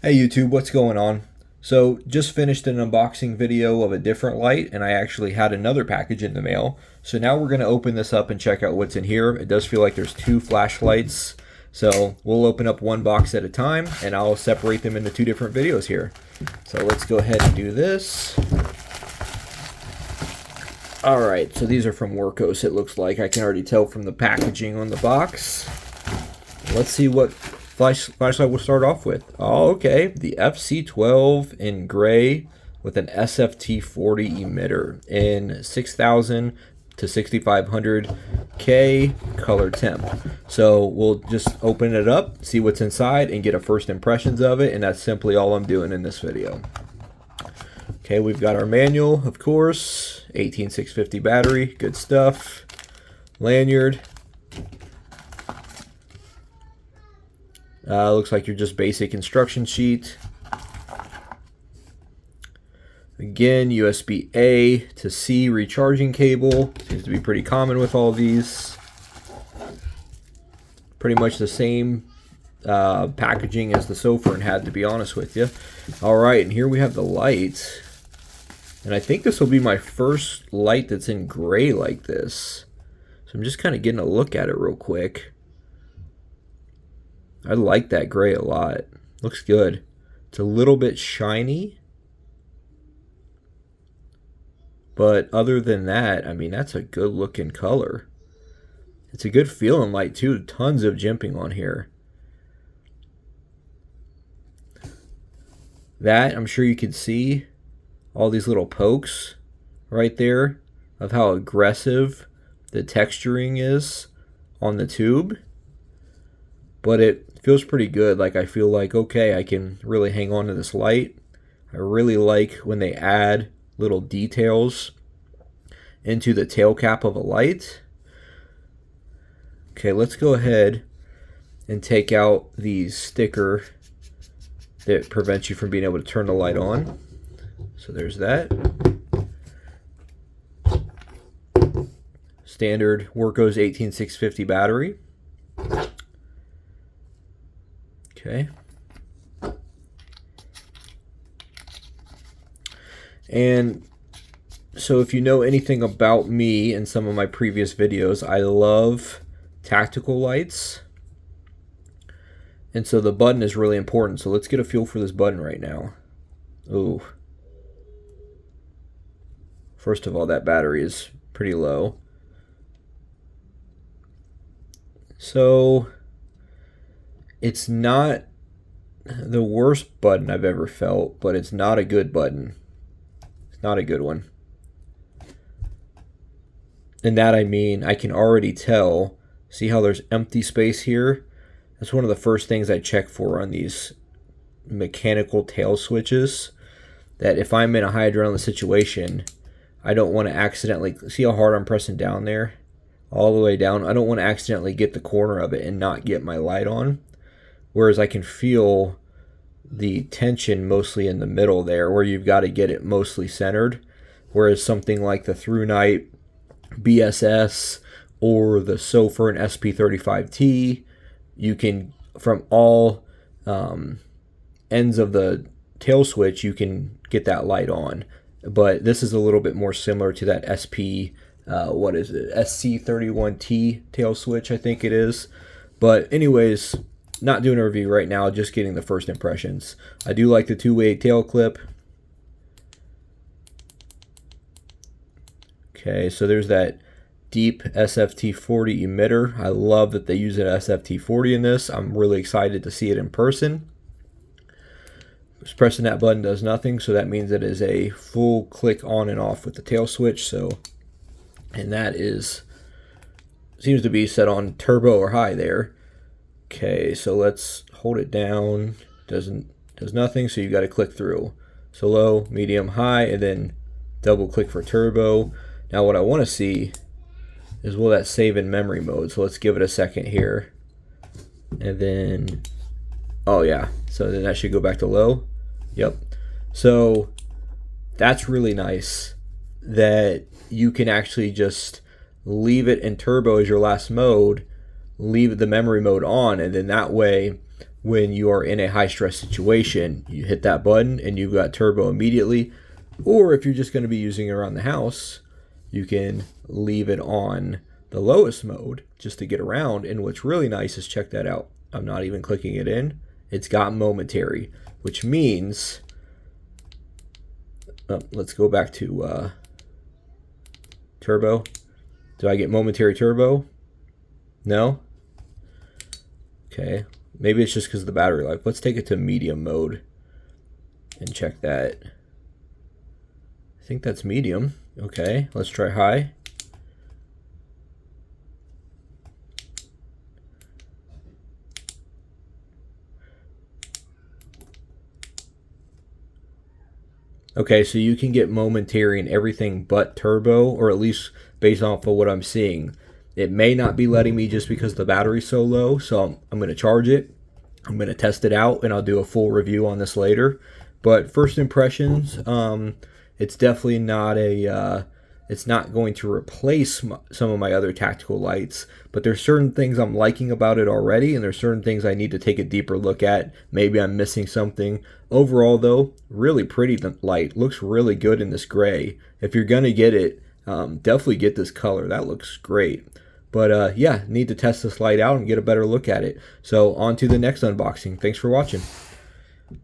Hey YouTube, what's going on? So just finished an unboxing video of a different light, and I actually had another package in the mail. So now we're going to open this up and check out what's in here. It does feel like there's two flashlights. So we'll open up one box at a time and I'll separate them into two different videos here. So let's go ahead and do this. Alright, so these are from Wurkkos, it looks like. I can already tell from the packaging on the box. Let's see what flashlight we'll start off with. Oh, okay. The FC12 in gray with an SFT40 emitter in 6000 to 6500 K color temp. So we'll just open it up, see what's inside, and get a first impressions of it, and that's simply all I'm doing in this video. Okay, we've got our manual, of course, 18650 battery, good stuff. Lanyard. Looks like your just basic instruction sheet. Again, USB-A to C recharging cable. Seems to be pretty common with all these. Pretty much the same packaging as the Sofern had, to be honest with you. Alright, and here we have the light. And I think this will be my first light that's in gray like this. So I'm just kind of getting a look at it real quick. I like that gray a lot. Looks good. It's a little bit shiny. But other than that, I mean, that's a good looking color. It's a good feeling light too. Tons of jimping on here. That, I'm sure you can see all these little pokes right there of how aggressive the texturing is on the tube. But it feels pretty good. Like, I feel like, okay, I can really hang on to this light. I really like when they add little details into the tail cap of a light. Okay, let's go ahead and take out the sticker that prevents you from being able to turn the light on. So there's that. Standard Wurkkos 18650 battery. Okay. And so if you know anything about me in some of my previous videos, I love tactical lights. And so the button is really important. So let's get a feel for this button right now. Ooh. First of all, that battery is pretty low. So it's not the worst button I've ever felt, but it's not a good button. It's not a good one. And that, I mean, I can already tell. See how there's empty space here? That's one of the first things I check for on these mechanical tail switches. That if I'm in a high adrenaline situation, I don't want to accidentally, see how hard I'm pressing down there? All the way down. I don't want to accidentally get the corner of it and not get my light on. Whereas I can feel the tension mostly in the middle there, where you've got to get it mostly centered. Whereas something like the Through Night BSS or the Sofern SP35T, you can, from all ends of the tail switch, you can get that light on. But this is a little bit more similar to that what is it? SC31T tail switch, I think it is. But anyways, not doing a review right now, just getting the first impressions. I do like the two-way tail clip. Okay, so there's that deep SFT40 emitter. I love that they use an SFT40 in this. I'm really excited to see it in person. Just pressing that button does nothing, so that means it is a full click on and off with the tail switch. So, and that is, seems to be set on turbo or high there. Okay, so let's hold it down. Does nothing, so you got to click through. So low, medium, high, and then double click for turbo. Now what I want to see is, will that save in memory mode? So let's give it a second here. And then, oh yeah, so then that should go back to low. Yep. So that's really nice that you can actually just leave it in turbo as your last mode, leave the memory mode on, and then that way when you are in a high stress situation. You hit that button and you've got turbo immediately. Or if you're just going to be using it around the house, you can leave it on the lowest mode just to get around. And what's really nice is, check that out. I'm not even clicking it in. It's got momentary, which means, let's go back to turbo. Do I get momentary turbo? No? Okay. Maybe it's just because of the battery life. Let's take it to medium mode and check that. I think that's medium. Okay, let's try high. Okay, so you can get momentary in everything but turbo, or at least based off of what I'm seeing. It may not be letting me just because the battery's so low, so I'm going to charge it. I'm going to test it out, and I'll do a full review on this later. But first impressions, it's definitely not it's not going to replace some of my other tactical lights, but there's certain things I'm liking about it already, and there's certain things I need to take a deeper look at. Maybe I'm missing something. Overall, though, really pretty light. Looks really good in this gray. If you're going to get it, definitely get this color. That looks great. But yeah, need to test this light out and get a better look at it. So on to the next unboxing. Thanks for watching.